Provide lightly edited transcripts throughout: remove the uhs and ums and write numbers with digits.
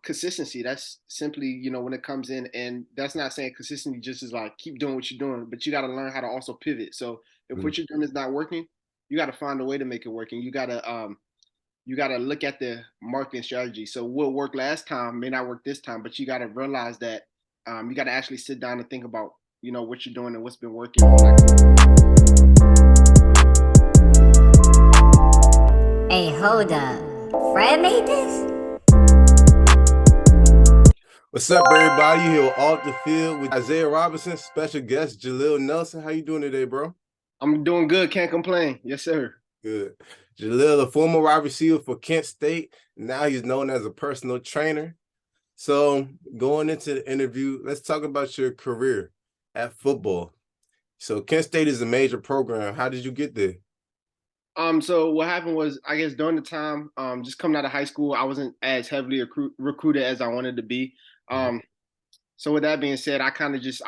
consistency. That's simply, when it comes in, and that's not saying consistency just is like keep doing what you're doing, but you got to learn how to also pivot. So if Mm. what you're doing is not working, you got to find a way to make it work, and you got to look at the marketing strategy. So what worked last time may not work this time, but you got to realize that you got to actually sit down and think about what you're doing and what's been working. Hey, hold up. Fred made this? What's up, everybody? You here off the field with Isaiah Robinson, special guest Jalil Nelson. How you doing today, bro? I'm doing good. Can't complain. Yes, sir. Good. Jalil, a former wide receiver for Kent State. Now he's known as a personal trainer. So going into the interview, let's talk about your career at football. So Kent State is a major program. How did you get there? So what happened was, I guess during the time, just coming out of high school, I wasn't as heavily recruited as I wanted to be. Um, so with that being said, I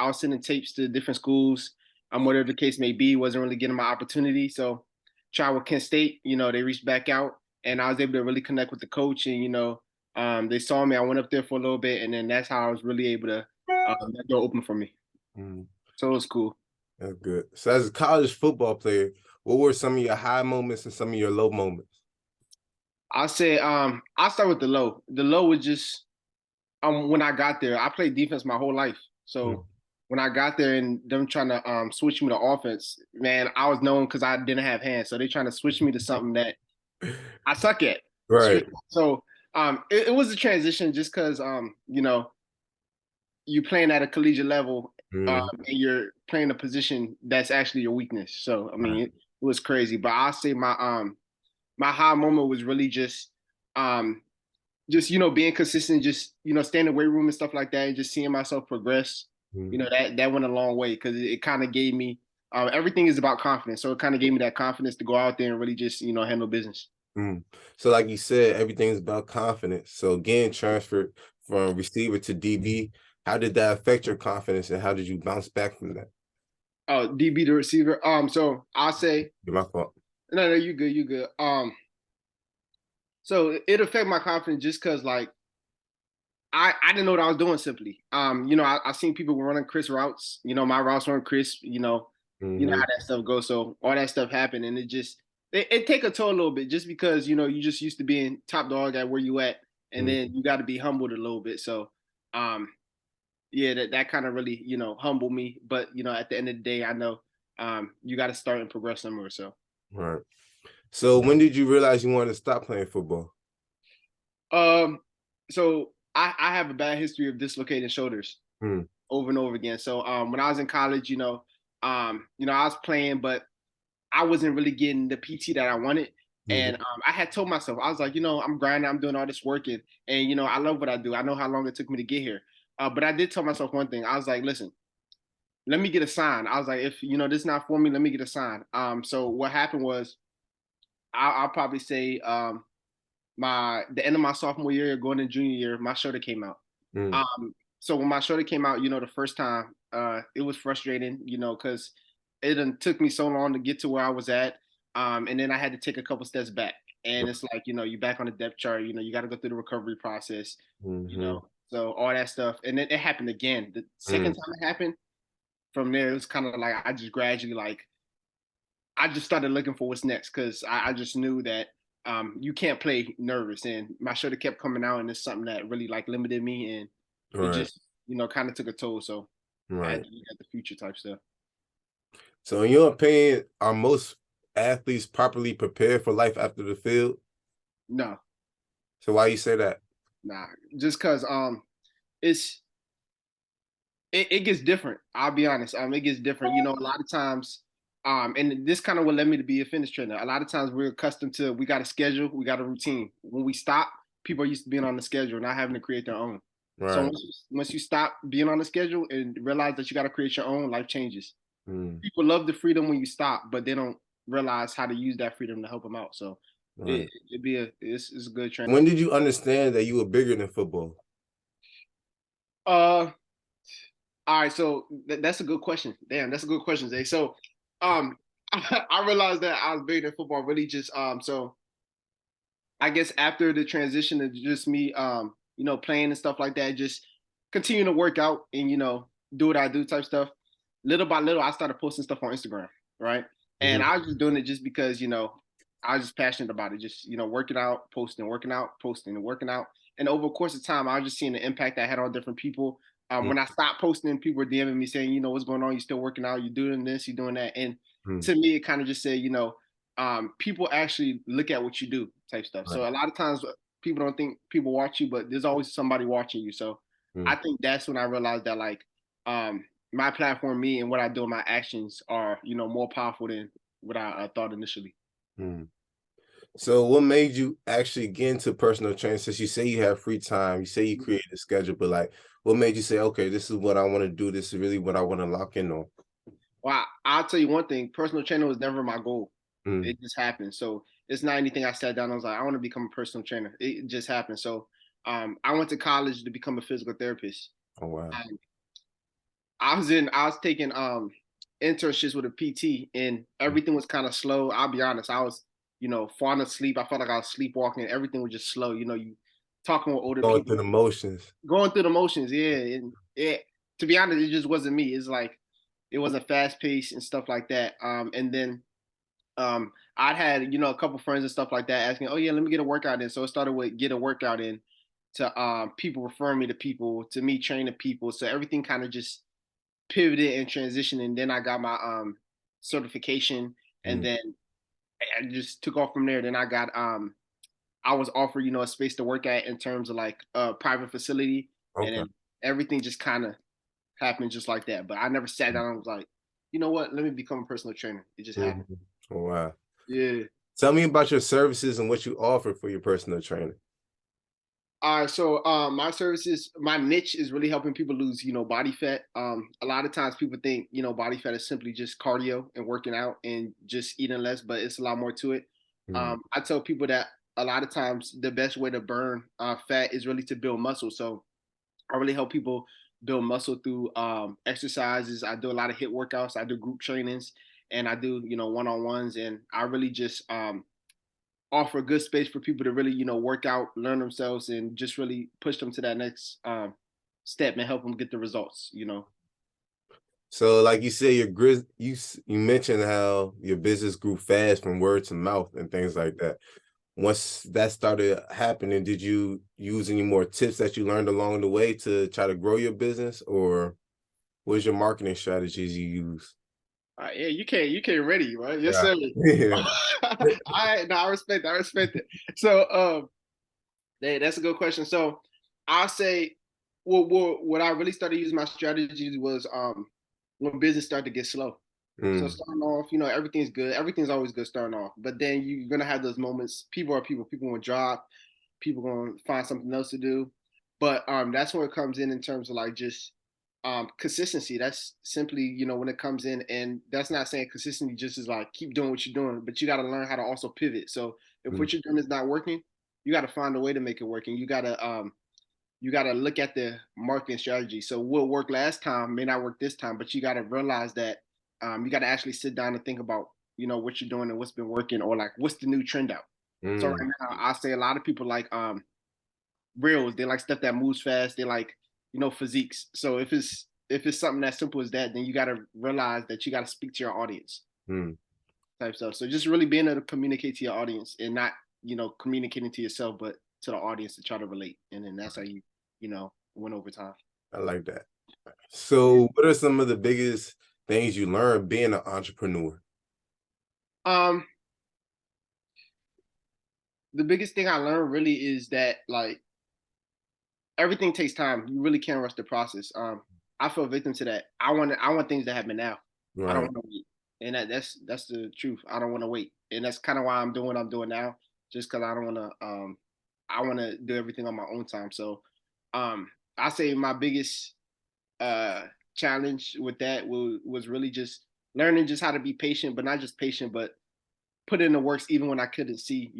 was sending tapes to different schools, whatever the case may be, wasn't really getting my opportunity. So tried with Kent State, they reached back out, and I was able to really connect with the coach, and they saw me. I went up there for a little bit, and then that's how I was really able to that door open for me. Mm, So it was cool. that's good. So as a college football player, what were some of your high moments and some of your low moments? I'll say I'll start with the low. The low was just when I got there. I played defense my whole life. Mm. So when I got there and them trying to switch me to offense, man, I was known because I didn't have hands. So they trying to switch me to something that I suck at. Right. So it was a transition just because you playing at a collegiate level, Mm. and you're playing a position that's actually your weakness. So I mean, Right. it was crazy. But I'll say my high moment was really um just being consistent, just staying in the weight room and stuff like that, and just seeing myself progress. Mm. That went a long way because it kind of gave me everything is about confidence. So it kind of gave me that confidence to go out there and really just handle business. Mm. So, like you said, everything's about confidence. So, getting transferred from receiver to DB, how did that affect your confidence, and how did you bounce back from that? Oh, DB the receiver. So I'll say My fault. no, you good, you good. So it affected my confidence just because like I didn't know what I was doing simply. I seen people were running Chris routes. My routes weren't crisp. You know Mm-hmm. how that stuff goes. So all that stuff happened, and it take a toll a little bit just because you just used to being top dog at where you at, and Mm. then you got to be humbled a little bit. So, um, yeah, that kind of really humbled me. But at the end of the day, I know you got to start and progress somewhere. So, Right. So, when did you realize you wanted to stop playing football? um, so I have a bad history of dislocating shoulders Mm. over and over again. So when I was in college, I was playing, but I wasn't really getting the PT that I wanted. Mm-hmm. And I had told myself, I was like, I'm grinding, I'm doing all this working, and I love what I do. I know how long it took me to get here. But I did tell myself one thing. I was like, listen, let me get a sign. I was like, if this is not for me, let me get a sign. So what happened was, I'll probably say the end of my sophomore year, going into junior year, my shoulder came out. Mm. So when my shoulder came out, the first time, it was frustrating, because it done took me so long to get to where I was at. And then I had to take a couple steps back. And it's like, you're back on the depth chart, you got to go through the recovery process, Mm-hmm. so all that stuff. And then it happened again. The second Mm. time it happened, from there, it was kind of like I just gradually, like, I just started looking for what's next because I just knew that you can't play nervous. And my shoulder kept coming out, and it's something that really like limited me. And it Right. just kind of took a toll. So I had Right. to look at the future type stuff. So, in your opinion, are most athletes properly prepared for life after the field? No, So, why you say that? nah, just because it's it gets different. I'll be honest. It gets different. A lot of times, and this kind of what led me to be a fitness trainer. A lot of times we're accustomed to we got a schedule, we got a routine. When we stop, people are used to being on the schedule, not having to create their own. So Right. once you stop being on the schedule and realize that you got to create your own, life changes. Mm. People love the freedom when you stop, but they don't realize how to use that freedom to help them out. So Right. it's a good trend. When did you understand that you were bigger than football? Uh, all right, so that's a good question. Damn, that's a good question, Zay. So, I realized that I was bigger than football. Really, just so I guess after the transition of just me playing and stuff like that. Just continue to work out and do what I do type stuff. Little by little, I started posting stuff on Instagram, right? And I was just doing it just because I was just passionate about it. Just working out, posting, working out, posting, and working out. And over the course of time, I was just seeing the impact I had on different people. When I stopped posting, people were DMing me saying, what's going on? You still working out? You doing this? You doing that? And to me, it kind of just said, people actually look at what you do, type stuff. So a lot of times, people don't think people watch you, but there's always somebody watching you. So I think that's when I realized that like my platform, me, and what I do in my actions are more powerful than what I thought initially. So what made you actually get into personal training? Since you say you have free time, you say you created a schedule, but like what made you say, okay, this is what I want to do, this is really what I want to lock in on? Well, I'll tell you one thing, personal trainer was never my goal. Mm. It just happened. So it's not anything I sat down and was like, I want to become a personal trainer. It just happened. So I went to college to become a physical therapist. Oh wow. I was taking internships with a PT, and everything was kind of slow. I'll be honest, I was falling asleep. I felt like I was sleepwalking. Everything was just slow. You talking with older Going people, through the motions. going through the motions. Yeah, and to be honest, it just wasn't me. It's like it wasn't fast paced and stuff like that. And then I'd had a couple friends and stuff like that asking, "Oh yeah, let me get a workout in." So it started with get a workout in to people referring me to people, to me training people. So everything kind of just pivoted and transitioned, and then I got my certification, and then I just took off from there. Then I was offered a space to work at in terms of like a private facility, and Okay. then everything just kind of happened just like that. But I never sat down and was like, you know what, let me become a personal trainer. It just happened. Oh, wow. Yeah. Tell me about your services and what you offer for your personal training. All right, so my services, my niche is really helping people lose, body fat. A lot of times people think, body fat is simply just cardio and working out and just eating less, but it's a lot more to it. I tell people that a lot of times the best way to burn fat is really to build muscle. So I really help people build muscle through exercises. I do a lot of HIIT workouts. I do group trainings, and I do, one-on-ones. And I really just offer a good space for people to really, work out, learn themselves, and just really push them to that next step and help them get the results. So, like you said, you mentioned how your business grew fast from word to mouth and things like that. Once that started happening, did you use any more tips that you learned along the way to try to grow your business, or what was your marketing strategies you use? Yeah, you came ready, right? Yes, Yeah. sir. Yeah. I respect that. I respect it. So, hey, that's a good question. So, I'll say, what I really started using my strategies was when business started to get slow. So Mm, starting off, everything's good. Everything's always good starting off, but then you're gonna have those moments. People are people. People gonna drop. People gonna find something else to do. But that's where it comes in terms of like just consistency. That's simply when it comes in, and that's not saying consistency just is like keep doing what you're doing, but you got to learn how to also pivot. So if mm, what you're doing is not working, you got to find a way to make it work, and you got to look at the marketing strategy. So what worked last time may not work this time, but you got to realize that you got to actually sit down and think about what you're doing and what's been working, or like what's the new trend out. So right mm. now, I say a lot of people like reels. They like stuff that moves fast. They like physiques. So if it's something as simple as that, then you got to realize that you got to speak to your audience Mm. type stuff. So just really being able to communicate to your audience and not communicating to yourself, but to the audience to try to relate, and then that's how you win over time. I like that. Yeah. So, what are some of the biggest things you learned being an entrepreneur? Um, the biggest thing I learned really is that like everything takes time. You really can't rush the process. I feel victim to that. I want things to happen now. I don't Right. want to wait, and that's the truth. I don't want to wait, and that's kind of why I'm doing what I'm doing now, just because I don't want to. I want to do everything on my own time. So, I say my biggest uh challenge with that was really just learning just how to be patient, but not just patient, but put in the works even when I couldn't see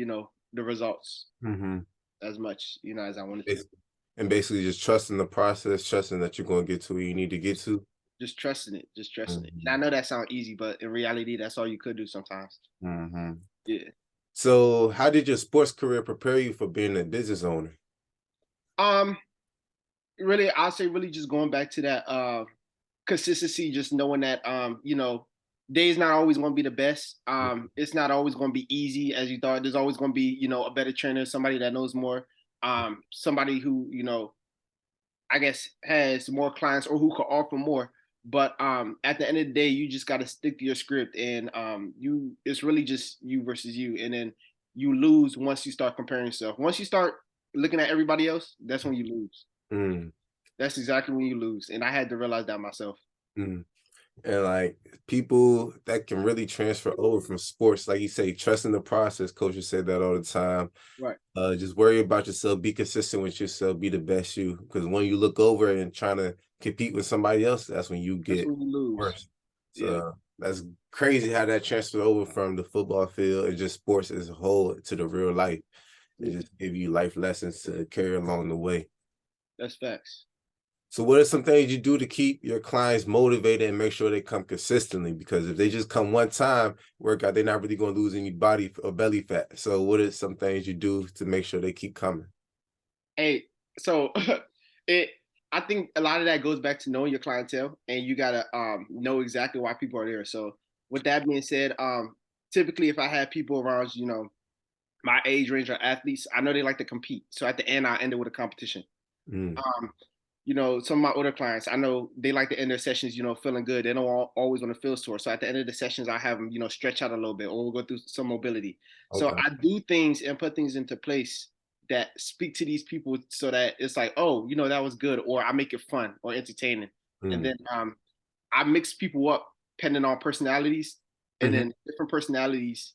the results Mm-hmm. as much as I wanted to. And basically just trusting the process, trusting that you're going to get to where you need to get to. Just trusting it, just trusting it. And I Mm-hmm. know that sounds easy, but in reality, that's all you could do sometimes. Mm-hmm. Yeah. So, how did your sports career prepare you for being a business owner? Um, really, I'll say really just going back to that consistency, just knowing that day's not always going to be the best. It's not always going to be easy as you thought. There's always going to be a better trainer, somebody that knows more, somebody who I guess has more clients or who could offer more. But at the end of the day, you just got to stick to your script, and it's really just you versus you, and then you lose once you start comparing yourself. Once you start looking at everybody else, that's when you lose. Mm, That's exactly when you lose, and I had to realize that myself. mm. And like people that can really transfer over from sports, like you say, trusting the process. Coaches say that all the time. Right. Just worry about yourself, be consistent with yourself, be the best you. Because when you look over and trying to compete with somebody else, that's when you That's get when you lose. worse. Yeah, So that's crazy how that transferred over from the football field and just sports as a whole to the real life. It yeah, just give you life lessons to carry along the way. that's facts. So what are some things you do to keep your clients motivated and make sure they come consistently? Because if they just come one time, workout, they're not really going to lose any body or belly fat. So what are some things you do to make sure they keep coming? Hey, so it I think a lot of that goes back to knowing your clientele, and you gotta know exactly why people are there. So with that being said, typically if I have people around, my age range or athletes, I know they like to compete. So at the end, I end it with a competition. Mm, Um, some of my older clients, I know they like to end their sessions, feeling good. They don't always want to feel sore. So at the end of the sessions, I have them, stretch out a little bit, or we'll go through some mobility. So okay. I do things and put things into place that speak to these people, so that it's like, oh, that was good, or I make it fun or entertaining, and Mm, then I mix people up depending on personalities, and mhm. then different personalities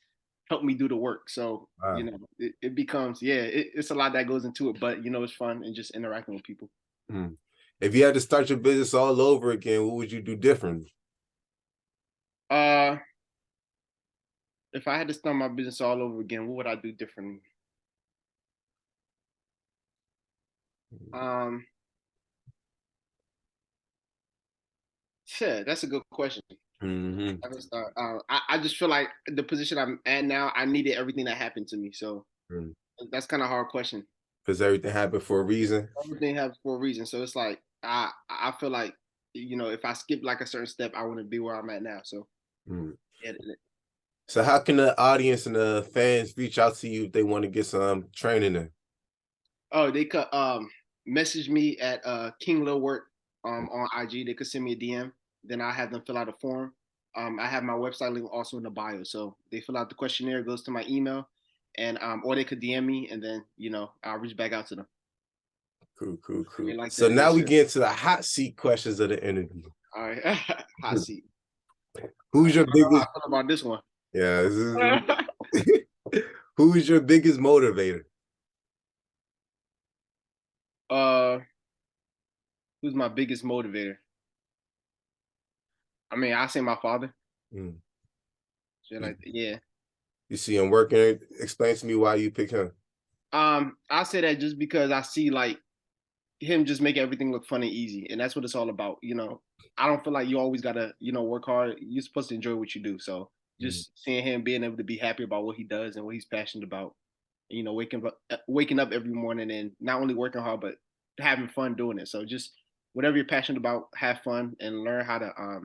help me do the work. So Wow. it becomes, yeah, it's a lot that goes into it, but it's fun and just interacting with people. Mm. If you had to start your business all over again, what would you do differently? Uh, if I had to start my business all over again, what would I do differently? Um, Shit, that's a good question. Mm-hmm. I, just, I just feel like the position I'm at now, I needed everything that happened to me. So that's kind of a hard question. Because everything happened for a reason. Everything happens for a reason. So it's like I feel like if I skip like a certain step, I wouldn't be where I'm at now. So Mm. yeah. So how can the audience and the fans reach out to you if they want to get some training in? Oh, they could message me at King Lil Work on IG. They could send me a DM. Then I have them fill out a form. I have my website link also in the bio. So they fill out the questionnaire, goes to my email, and or they could DM me, and then I'll reach back out to them. Cool, cool, They cool. like So that. now we get into the hot seat questions of the interview. All right, hot seat. Who's I your don't know how biggest? I feel about this one. Yeah, this is who's your biggest motivator? uh, who's my biggest motivator? I mean, I say my father. Mm. So You, like, yeah. you see him working. Explain to me why you pick him. I say that just because I see like him just make everything look fun and easy, and that's what it's all about. I don't feel like you always gotta work hard. You're supposed to enjoy what you do. So Mm. just seeing him being able to be happy about what he does and what he's passionate about, waking up every morning and not only working hard but having fun doing it. So just whatever you're passionate about, have fun and learn how to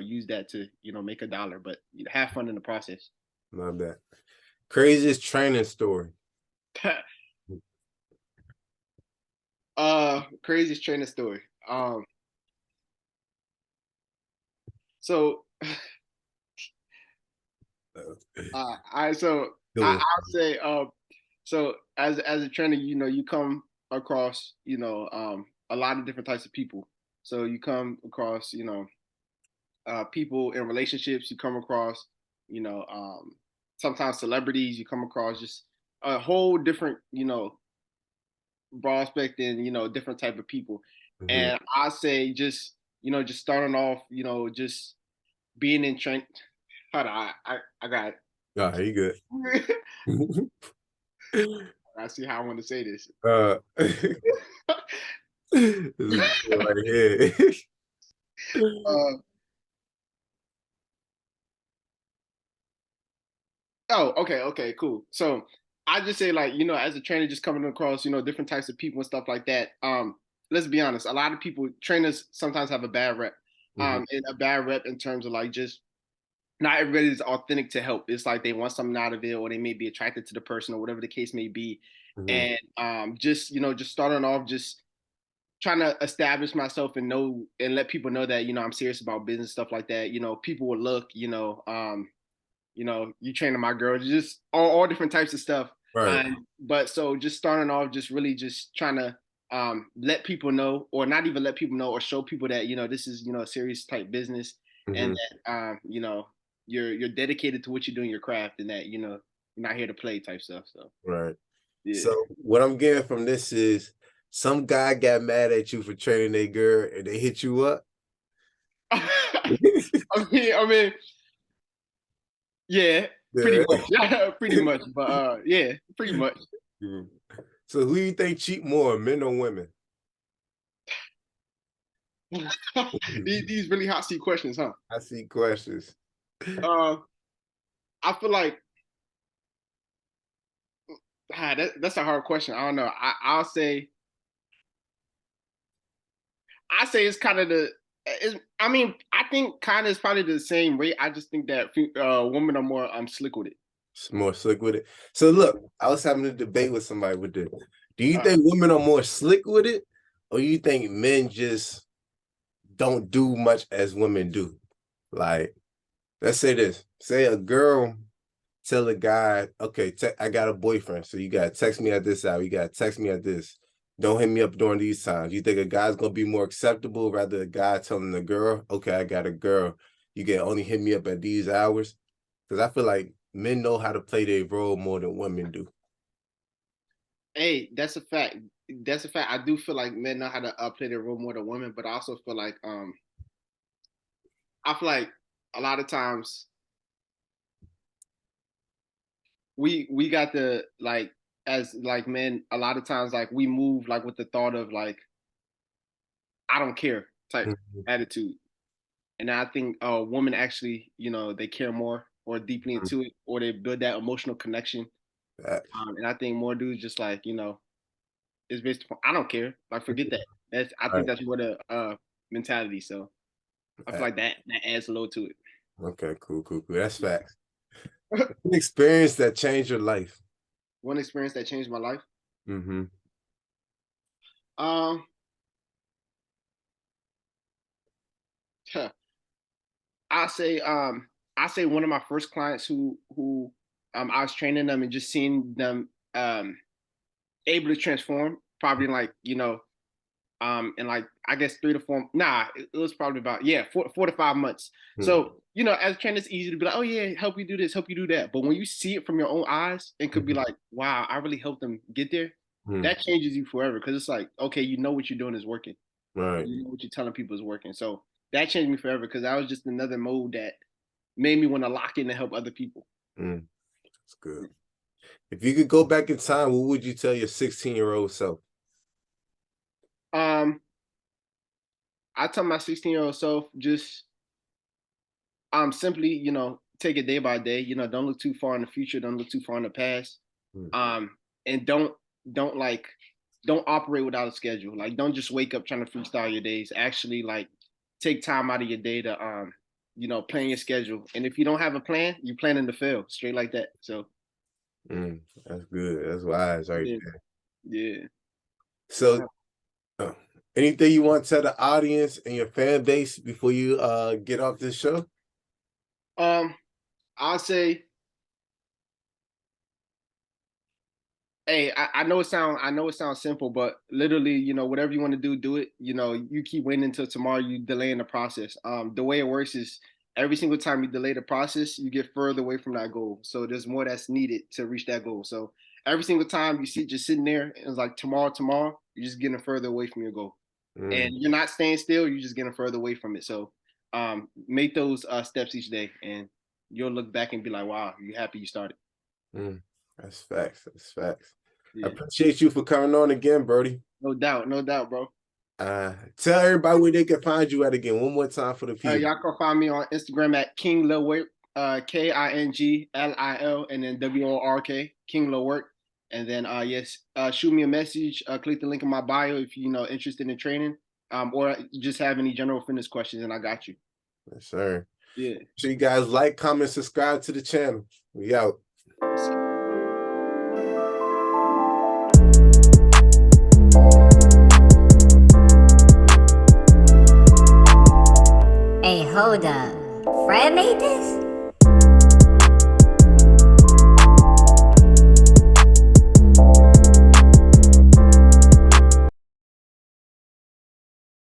use that to make a dollar, but have fun in the process. Love that. Craziest training story. Craziest training story. So I so Good one. I'll say so as a trainer, you come across a lot of different types of people. So you come across people in relationships. You come across you know sometimes celebrities. You come across just a whole different prospect and different type of people. Mhm. And I say just starting off just being in train. Hold on, I got Nah, you it. good. I see how I want to say this. This is good right here. uh, oh, okay, cool. So I just say like, as a trainer, just coming across, different types of people and stuff like that. Let's be honest, a lot of people, trainers sometimes have a bad rep. Mm-hmm. And a bad rep in terms of like just not everybody is authentic to help. It's like they want something out of it, or they may be attracted to the person, or whatever the case may be. Mm-hmm. And just starting off, just trying to establish myself and know and let people know that I'm serious about business stuff like that. People will look. You training my girl, just all different types of stuff. Right. But so just starting off, just really just trying to let people know, or not even let people know, or show people that this is a serious type business, Mm-hmm. and that you're dedicated to what you do in your craft, and that you're not here to play type stuff. So Right. yeah. So what I'm getting from this is some guy got mad at you for training a girl and they hit you up. I mean, yeah, pretty Yeah. much, yeah, pretty much, but yeah, pretty much. Mhm. So who you think cheat more, men or women? These really hot seat questions, huh? I see questions. Uh, I feel like that's a hard question. I don't know. I say it's kind of I mean, I think kind of is probably the same rate. I just think that women are more slick with it. It's more slick with it. So look, I was having a debate with somebody with this. Do you Uh, think women are more slick with it, or you think men just don't do much as women do? Like, let's say this. Say a girl tell a guy, okay, I got a boyfriend, so you gotta text me at this hour, you gotta text me at this. Don't hit me up during these times. You think a guy's gonna be more acceptable rather a guy telling the girl, okay, I got a girl, you can only hit me up at these hours? Because I feel like men know how to play their role more than women do. hey, that's a fact. That's a fact. I do feel like men know how to play their role more than women, but I also feel like I feel like a lot of times we got the like as like men. A lot of times like we move like with the thought of like I don't care type Mhm. attitude. And I think women actually, they care more or deeply into it, or they build that emotional connection. Facts. And I think more dudes just like, it's based upon I don't care. Like forget that. I think Right. that's more the mentality. So I feel like that adds a load to Okay, cool. That's it. facts. An experience that changed your life. One experience that changed my life. Mm-hmm. Um, I say I say one of my first clients who I was training them and just seeing them able to transform probably like in like I guess 3 to 4. Nah, it was probably about 4 to 5 months. So as a trainer, it's easy to be like, oh yeah, help you do this, help you do that. But when you see it from your own eyes, it could be Mm-hmm. like, wow, I really helped them get there. That changes you forever because it's like, okay, you know what you're doing is working. Right. You know what you're telling people is working. So that changed me forever because that was just another mode that made me want to lock in and help other people. That's good. If you could go back in time, what would you tell your 16-year-old self? Um, I tell my 16-year-old self just simply, take it day by day. Don't look too far in the future. Don't look too far in the past. Mm. And don't like don't operate without a schedule. Like don't just wake up trying to freestyle your days. Actually, like take time out of your day to plan your schedule. And if you don't have a plan, you're planning to fail. Straight like that. So That's good. That's wise right yeah, there. yeah. So, uh, anything you want to tell the audience and your fan base before you get off this show? I'll say hey, I know it sounds simple, but literally, whatever you want to do, do it. You keep waiting until tomorrow, you delaying the process. The way it works is every single time you delay the process, you get further away from that goal. So there's more that's needed to reach that goal. So every single time you see just sitting there, it's like tomorrow, you're just getting further away from your goal. And Mm, you're not staying still, you're just getting further away from it. So make those steps each day and you'll look back and be like, wow, you're happy you started. mm. That's facts. That's facts. I Yeah. appreciate you for coming on again, Brody. No doubt, bro. Tell everybody where they can find you at again. One more time for the people. Y'all can find me on Instagram at King Lil Work, KingLil and then WORK, King Lil Work. And then yes, shoot me a message. Click the link in my bio if interested in training, or just have any general fitness questions, and I got you. Yes, sir. Yeah. So you guys like, comment, subscribe to the channel. We out. Hey, hold up. Fred made this?